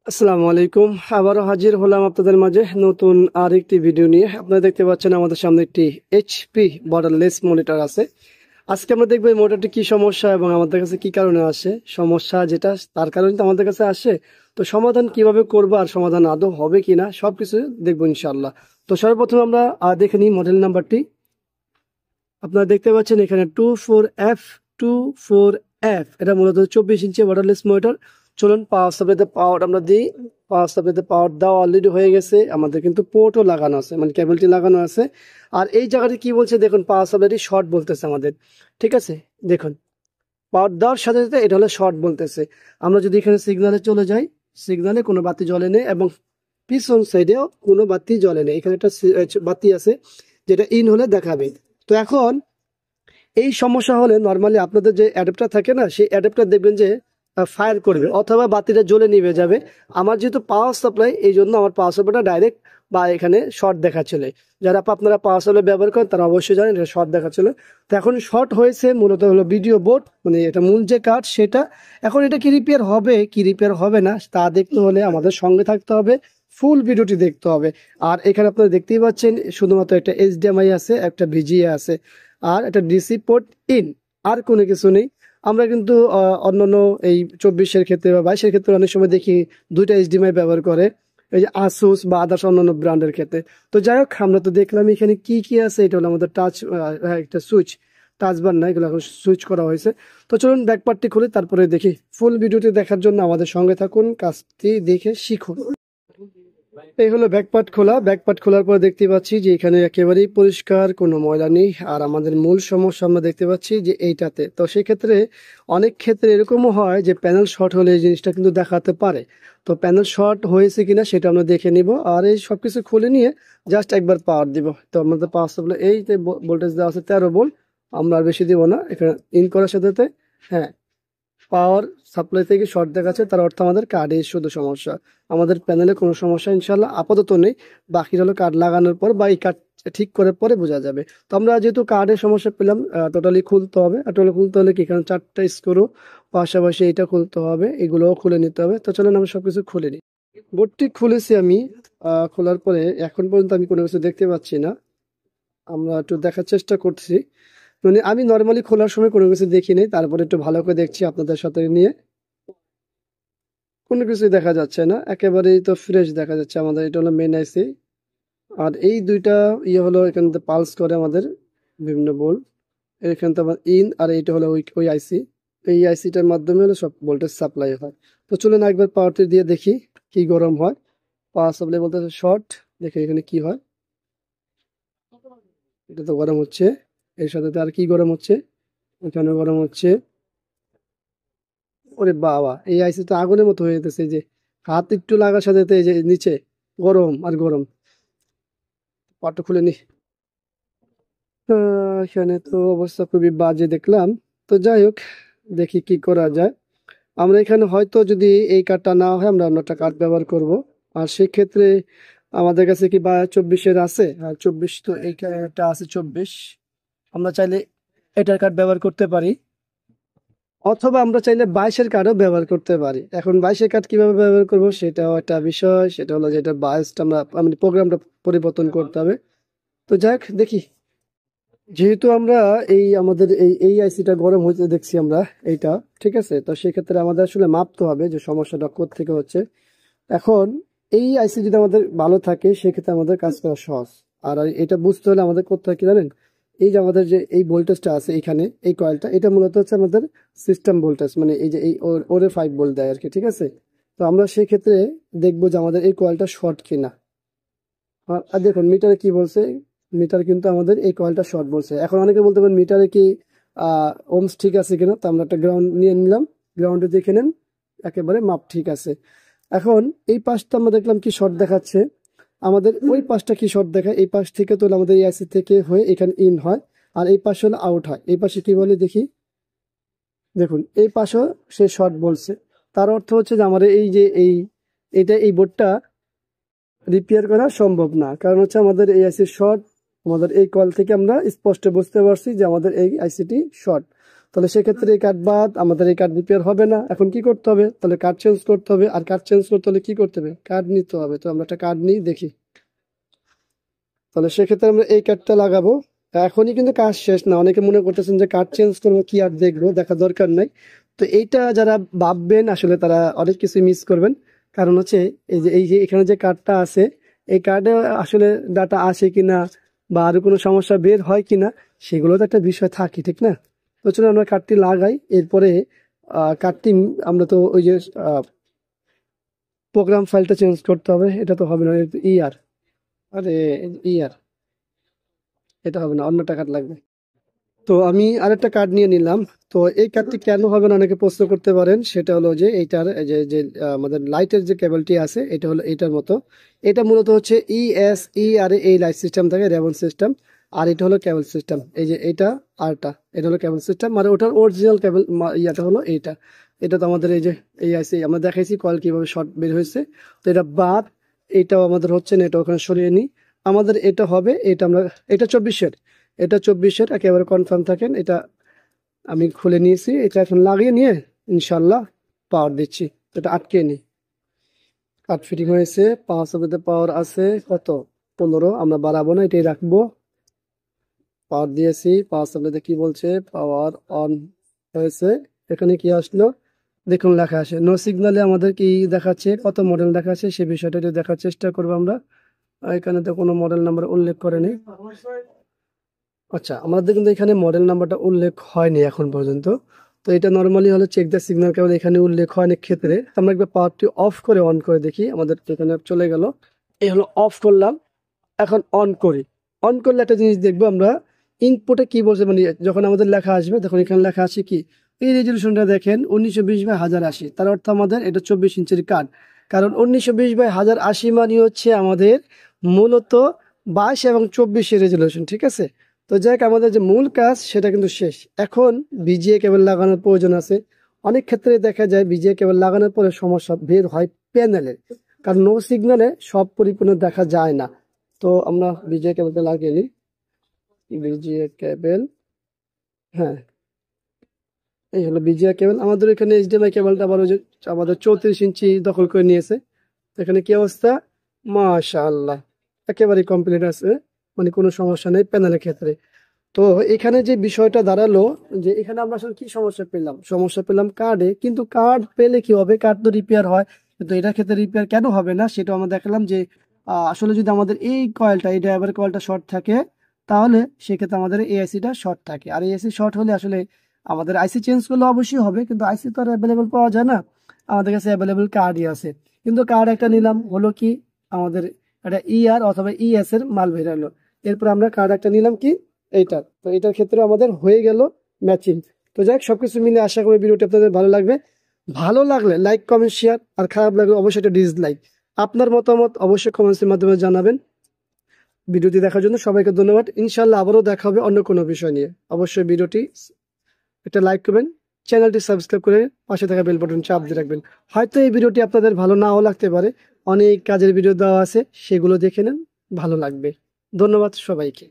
আসসালামু আলাইকুম। আবারও হাজির হলাম আপনাদের মাঝে নতুন আরেকটি ভিডিও নিয়ে। আপনারা দেখতে পাচ্ছেন আমাদের সামনে একটি এইচপি বর্ডারলেস মনিটর আছে। আজকে আমরা দেখবো এই মনিটরটি কি সমস্যা এবং আমাদের কাছে কি কারণে আসে। সমস্যা যেটা তার কারণে তো আমাদের কাছে আসে, তো সমাধান কিভাবে করবো আর সমাধান আদৌ হবে কিনা সবকিছু দেখবো ইনশাআল্লাহ। তো সর্বপ্রথম আমরা দেখে নিই মডেল নাম্বারটি। আপনারা দেখতে পাচ্ছেন এখানে 24F এটা মূলত 24 ইঞ্চি ওয়্যারলেস মনিটর। চলুন পাওয়ার সাপ্লাইতে পাওয়ার আমরা দিই। পাওয়ার সাপ্লাইতে পাওয়ার দেওয়া অলরেডি হয়ে গেছে। আমাদের কিন্তু পোর্টও লাগানো আছে, মানে কেবলটি লাগানো আছে। আর এই জায়গাটি কি বলছে দেখুন, পাওয়ার সাপ্লাইটি শর্ট বলতেছে আমাদের। ঠিক আছে, দেখুন পাওয়ার দেওয়ার সাথে সাথে এটা হলো শর্ট বলতেছে। আমরা যদি এখানে সিগনালে চলে যাই, সিগনালে কোনো বাতি জ্বলে নেই এবং পিছন সাইডেও কোনো বাতি জ্বলে নেই। এখানে একটা বাতি আছে যেটা ইন হলে দেখাবে। তো এখন এই সমস্যা হলে নর্মালি আপনাদের যে অ্যাডাপ্টার থাকে না, সেই অ্যাডাপ্টার দেখবেন যে ফায়ার করবে অথবা বাতিটা জ্বলে নিভে যাবে। আমার যেহেতু পাওয়ার সাপ্লাই, এই জন্য আমার পাওয়ার সাপ্লাইটা ডাইরেক্ট বা এখানে শর্ট দেখাচ্ছিল। যারা আপনারা পাওয়ার সাপ্লাই ব্যবহার করেন তারা অবশ্যই জানেন এটা শর্ট দেখাচ্ছিল। তো এখন শর্ট হয়েছে মূলত হলো ভিডিও বোর্ড, মানে এটা মূল যে কার্ড সেটা। এখন এটা কি রিপেয়ার হবে কি রিপেয়ার হবে না তা দেখতে হলে আমাদের সঙ্গে থাকতে হবে, ফুল ভিডিওটি দেখতে হবে। আর এখানে আপনারা দেখতেই পাচ্ছেন শুধুমাত্র একটা এইচডিএমআই আছে, একটা ভিজিএ আছে, আর একটা ডিসি পোর্ট ইন, আর কোনো কিছু নেই। আমরা কিন্তু অন্যান্য এই 24-এর ক্ষেত্রে বা 22-এর ক্ষেত্রে অনেক সময় দেখি দুইটা এইচডিএমআই ব্যবহার করে, এই যে আসুস বা আদার্স অন্যান্য ব্র্যান্ডের ক্ষেত্রে। তো যাই হোক, আমরা তো দেখলাম এখানে কি কি আছে। এটা হলো আমাদের টাচ, একটা সুইচ, টাচ বার না, এগুলো এখন সুইচ করা হয়েছে। তো চলুন ব্যাকপার্টটি খুলে তারপরে দেখি। ফুল ভিডিওটি দেখার জন্য আমাদের সঙ্গে থাকুন, কাজটি দেখে শিখুন। এই হলো ব্যাকপার্ট খোলা। ব্যাকপার্ট খোলার পর দেখতে পাচ্ছি যে এখানে একেবারেই পরিষ্কার, কোনো ময়লা নেই। আর আমাদের মূল সমস্যা আমরা দেখতে পাচ্ছি যে এইটাতে। তো সেক্ষেত্রে অনেক ক্ষেত্রে এরকমও হয় যে প্যানেল শর্ট হলে এই জিনিসটা কিন্তু দেখাতে পারে। তো প্যানেল শর্ট হয়েছে কিনা সেটা আমরা দেখে নিব। আর এই সবকিছু খুলে নিয়ে জাস্ট একবার পাওয়ার দিব। তো আমাদের পাওয়ার সাপ্লাই এই যে ভোল্টেজ দেওয়া আছে 13 ভোল্ট, আমরা আর বেশি দিব না। এখানে ইন করার সাথে সাথে হ্যাঁ, পাওয়ার সাপ্লাই থেকে শর্ট দেখাচ্ছে, তার অর্থ আমাদের কার্ডে শুধু সমস্যা। আমাদের প্যানেলে কোনো সমস্যা ইনশাল্লাহ আপাতত নেই। বাকি হলো কার্ড লাগানোর পর বা এই কার্ড ঠিক করার পরে বোঝা যাবে। তো আমরা যেহেতু কার্ডের সমস্যা পেলাম, টোটালি খুলতে হবে। আর টোটালি খুলতে হলে কি, এখানে 4টা স্ক্রু, পাশাপাশি এটা খুলতে হবে, এগুলোও খুলে নিতে হবে। তো চলেন আমরা সবকিছু খুলে নিই। বোর্ডটি খুলেছি আমি। খোলার পরে এখন পর্যন্ত আমি কোনো কিছু দেখতে পাচ্ছি না। আমরা একটু দেখার চেষ্টা করছি, মানে আমি নর্মালি খোলার সময় কোনো কিছু দেখি নাই, তারপরে একটু ভালো করে দেখছি আপনাদের সাথে নিয়ে। কোনো কিছুই দেখা যাচ্ছে না, একেবারেই তো ফ্রেশ দেখা যাচ্ছে আমাদের। এটা হলো মেন আইসি। আর এই দুইটা ইয়ে হলো এখানে পালস করে আমাদের বিভিন্ন বোল্ট। এখানে তো আমার ইন, আর এইটা হলো ওই আইসি। এই আইসিটার মাধ্যমে হলো সব ভোল্টেজ সাপ্লাই হয়। তো চলুন একবার পাওয়ারটি দিয়ে দেখি কি গরম হয়। পাওয়ার সাপ্লাই বলতে শর্ট, দেখি এখানে কি হয়। এটা তো গরম হচ্ছে, এর সাথে আর কি গরম হচ্ছে, এখানে গরম হচ্ছে। ওরে বাবা, এই আইসি তো আগুনের মতো হয়ে যেতেছে। এই যে হাত একটু লাগার সাথে সাথে এই যে নিচে গরম আর গরম। পাটটা খুলে নি। এখানে তো অবস্থা খুবই বাজে দেখলাম। তো যাই হোক, দেখি কি করা যায়। আমরা এখানে হয়তো যদি এই কার্ডটা না হয় আমরা অন্য একটা কার্ড ব্যবহার করব। আর সেক্ষেত্রে আমাদের কাছে কি বা 24-এর আছে, আর 24 তো এই কার্ডটা আছে 24। আমরা চাইলে এটার কার্ড ব্যবহার করতে পারি, অথবা আমরা চাইলে 22-এর কার্ডও ব্যবহার করতে পারি। এখন 22-এর কার্ড কিভাবে ব্যবহার করব সেটাও একটা বিষয়। সেটা হলো যেটা বায়াসটা আমরা, মানে প্রোগ্রামটা পরিবর্তন করতে হবে। তো যাক দেখি। যেহেতু আমরা এই আমাদের এই আইসিটা গরম হইতে দেখছি আমরা এইটা, ঠিক আছে। তো সেক্ষেত্রে আমাদের আসলে মাপতে হবে যে সমস্যাটা কোত্থেকে হচ্ছে। এখন এই আইসি যদি আমাদের ভালো থাকে সেক্ষেত্রে আমাদের কাজ করা সহজ। আর এটা বুঝতে হলে আমাদের করতে হয় কি জানেন, এই যে আমাদের যে এই ভোল্টেজটা আছে এখানে, এই কয়েলটা, এটা মূলত হচ্ছে আমাদের সিস্টেম ভোল্টেজ, মানে এই যে এই ওরে 5 ভোল্ট দেয় আর কি, ঠিক আছে। তো আমরা সেই ক্ষেত্রে দেখবো যে আমাদের এই কয়েলটা শর্ট কিনা। আর দেখুন মিটারে কি বলছে, মিটার কিন্তু আমাদের এই কয়েলটা শর্ট বলছে। এখন অনেকে বলতে পারেন মিটারে কি ওমস ঠিক আছে কিনা। তো আমরা একটা গ্রাউন্ড নিয়ে নিলাম, গ্রাউন্ডে দেখে নেন একেবারে মাপ ঠিক আছে। এখন এই পাশটা আমরা দেখলাম কি শর্ট দেখাচ্ছে, আমাদের ওই পাশটা কি শর্ট দেখায়, এই পাশ থেকে তো আমাদের এই আইসি থেকে হয়ে এখানে ইন হয়, আর এই পাশে হলো আউট হয়। এই পাশে কি বলে দেখি, দেখুন এই পাশেও সে শর্ট বলছে। তার অর্থ হচ্ছে যে আমাদের এই যে এই বোর্ডটা রিপেয়ার করা সম্ভব না, কারণ হচ্ছে আমাদের এই আইসি শর্ট। আমাদের এই কল থেকে আমরা স্পষ্ট বুঝতে পারছি যে আমাদের এই আইসিটি শর্ট। তাহলে সেক্ষেত্রে এই কার্ড বাদ, আমাদের এই কার্ড রিপেয়ার হবে না। এখন কি করতে হবে? তাহলে কার্ড চেঞ্জ করতে হবে, আর কার্ড চেঞ্জ করতে হলে কি করতে হবে? কার্ড নিতে হবে। তো আমরা একটা কার্ড নিই, দেখি। তাহলে সেক্ষেত্রে আমরা এই কার্ডটা লাগাবো। এখনই কিন্তু কাজ শেষ না, অনেকে মনে করতেছেন যে কার্ড চেঞ্জ করবো, কি আর দেখবো, দেখার দরকার নাই। তো এইটা যারা ভাববেন আসলে তারা অনেক কিছু মিস করবেন। কারণ হচ্ছে এই যে এখানে যে কার্ডটা আছে, এই কার্ডে আসলে ডাটা আসে কিনা বা আরো কোনো সমস্যা বের হয় কিনা, সেগুলো তো একটা বিষয় থাকে, ঠিক না? তো চলো আমরা কার্ডটি লাগাই। এরপরে কার্ডটি আমরা তো ওই যে প্রোগ্রাম ফাইলটা চেঞ্জ করতে হবে, এটা তো হবে না। ইয়ার, আরে ইয়ার, এটা হবে না, অন্যটা কার্ড লাগবে। তো আমি আরেকটা কার্ড নিয়ে নিলাম। তো এই কার্ডটি কেন হবে না অনেকে প্রশ্ন করতে পারেন। সেটা হলো যে এইটার যে যে আমাদের লাইটের যে কেবলটি আছে, এটা হলো এইটার মতো। এটা মূলত হচ্ছে ইএসই আর এই লাইট সিস্টেম থাকে, রেবন সিস্টেম। আর এটা হলো কেবল সিস্টেম, এই যে এইটা আরটা, এটা হলো কেবল সিস্টেম। মানে ওটার অরিজিনাল কেবল ইয়াটা হলো এইটা। এটা তো আমাদের এই যে এই আছে, আমরা দেখাইছি কয়েল কিভাবে শর্ট বের হয়েছে। তো এটা বাদ, এইটাও আমাদের হচ্ছে না, এটা ওখানে সরিয়ে নিই। আমাদের এটা হবে, এটা আমরা, এটা 24-এর, এটা 24-এর একেবারে কনফার্ম থাকেন। এটা আমি খুলে নিয়েছি, এটা এখন লাগিয়ে নিয়ে ইনশাল্লাহ পাওয়ার দিচ্ছি। এটা আটকে নিই। কাট ফিটিং হয়েছে, পাওয়ার সাপ্লাইতে পাওয়ার আছে কত, 15। আমরা বাড়াবো না, এটাই রাখবো। পাওয়ার দিয়েছি, পাওয়ার সাপ্লাইতে কি বলছে, পাওয়ার অন হয়েছে। এখানে কি আসলো দেখুন, লেখা আসে নো সিগনালে। আমাদের কি দেখাচ্ছে, কত মডেল দেখাচ্ছে, সে বিষয়টা একটু দেখার চেষ্টা করবো আমরা। এখানে তো কোনো মডেল নাম্বার উল্লেখ করেনি। আচ্ছা, আমাদের কিন্তু এখানে মডেল নাম্বারটা উল্লেখ হয়নি এখন পর্যন্ত। তো এটা নর্মালি হলো চেক দ্য সিগন্যাল কেবল, এখানে উল্লেখ হয় অনেক ক্ষেত্রে। আমরা একবার পাওয়ারটি অফ করে অন করে দেখি। আমাদের এখানে চলে গেল, এই হলো অফ করলাম। এখন অন করি। অন করলে একটা জিনিস দেখবো আমরা, ইনপুটে কি বলছে, মানে যখন আমাদের লেখা আসবে তখন এখানে লেখা আছে কি, এই রেজলিউশনটা দেখেন 1920/1080। তার অর্থ আমাদের এটা 24 ইঞ্চির কার্ড। কারণ 1920/1080 মানে হচ্ছে আমাদের মূলত 22 এবং 24-এর রেজলিউশন, ঠিক আছে? তো যাই হোক, আমাদের যে মূল কাজ সেটা কিন্তু শেষ। এখন বিজিএ কেবল লাগানোর প্রয়োজন আছে। অনেক ক্ষেত্রে দেখা যায় বিজিএ কেবল লাগানোর পরে সমস্যা বের হয় প্যানেলের, কারণ নো সিগন্যালে সব পরিপূর্ণ দেখা যায় না। তো আমরা বিজিএ কেবলটা লাগিয়ে নিই, বিজিএ কেবল। হ্যাঁ, এই হলো বিজিএ কেবল। আমাদের এখানে এইচডিএমআই কেবলটা আবার ওই যে আমাদের 34 ইঞ্চি দখল করে নিয়েছে। এখানে কি অবস্থা, মাশাআল্লাহ, একেবারে কমপ্লিট আছে, মানে কোনো সমস্যা নেই প্যানেলের ক্ষেত্রে। তো এখানে যে বিষয়টা দাঁড়ালো, যে এখানে আমরা আসলে কি সমস্যা পেলাম, সমস্যা পেলাম কার্ডে। কিন্তু কার্ড পেলে কি হবে, কার্ড তো রিপেয়ার হয়, কিন্তু এটার ক্ষেত্রে রিপেয়ার কেন হবে না সেটা আমরা দেখালাম। যে আসলে যদি আমাদের এই কয়েলটা, এই ড্রাইভার কয়েলটা শর্ট থাকে, তাহলে সেক্ষেত্রে আমাদের এআইসিটা শর্ট থাকে। আর এআইসি শর্ট হলে আসলে আমাদের আইসি চেঞ্জ করলে অবশ্যই হবে, কিন্তু আইসি তো আর অ্যাভেলেবেল পাওয়া যায় না, আমাদের কাছে অ্যাভেলেবেল কার্ডই আছে। কিন্তু কার্ড একটা নিলাম, হলো কি আমাদের একটা ইআর অথবা ইএস এর মাল বের হলো। এরপর আমরা কার্ড একটা নিলাম কি এইটা। তো এটার ক্ষেত্রে আমাদের হয়ে গেল ম্যাচিং। তো যাই হোক, সবকিছু মিলে আশা করি ভিডিওটি আপনাদের ভালো লাগবে। ভালো লাগলে লাইক, কমেন্ট, শেয়ার, আর খারাপ লাগলে অবশ্যই একটা ডিসলাইক। আপনার মতামত অবশ্যই কমেন্টসের মাধ্যমে জানাবেন। ভিডিওটি দেখার জন্য সবাইকে ধন্যবাদ। ইনশাল্লাহ আবারও দেখা হবে অন্য কোনো বিষয় নিয়ে। অবশ্যই ভিডিওটি একটা লাইক করবেন, চ্যানেলটি সাবস্ক্রাইব করে পাশে থাকা বেল বাটন চাপ দিয়ে রাখবেন। হয়তো এই ভিডিওটি আপনাদের ভালো নাও লাগতে পারে, অনেক কাজের ভিডিও দেওয়া আছে, সেগুলো দেখে নেন, ভালো লাগবে। ধন্যবাদ সবাইকে।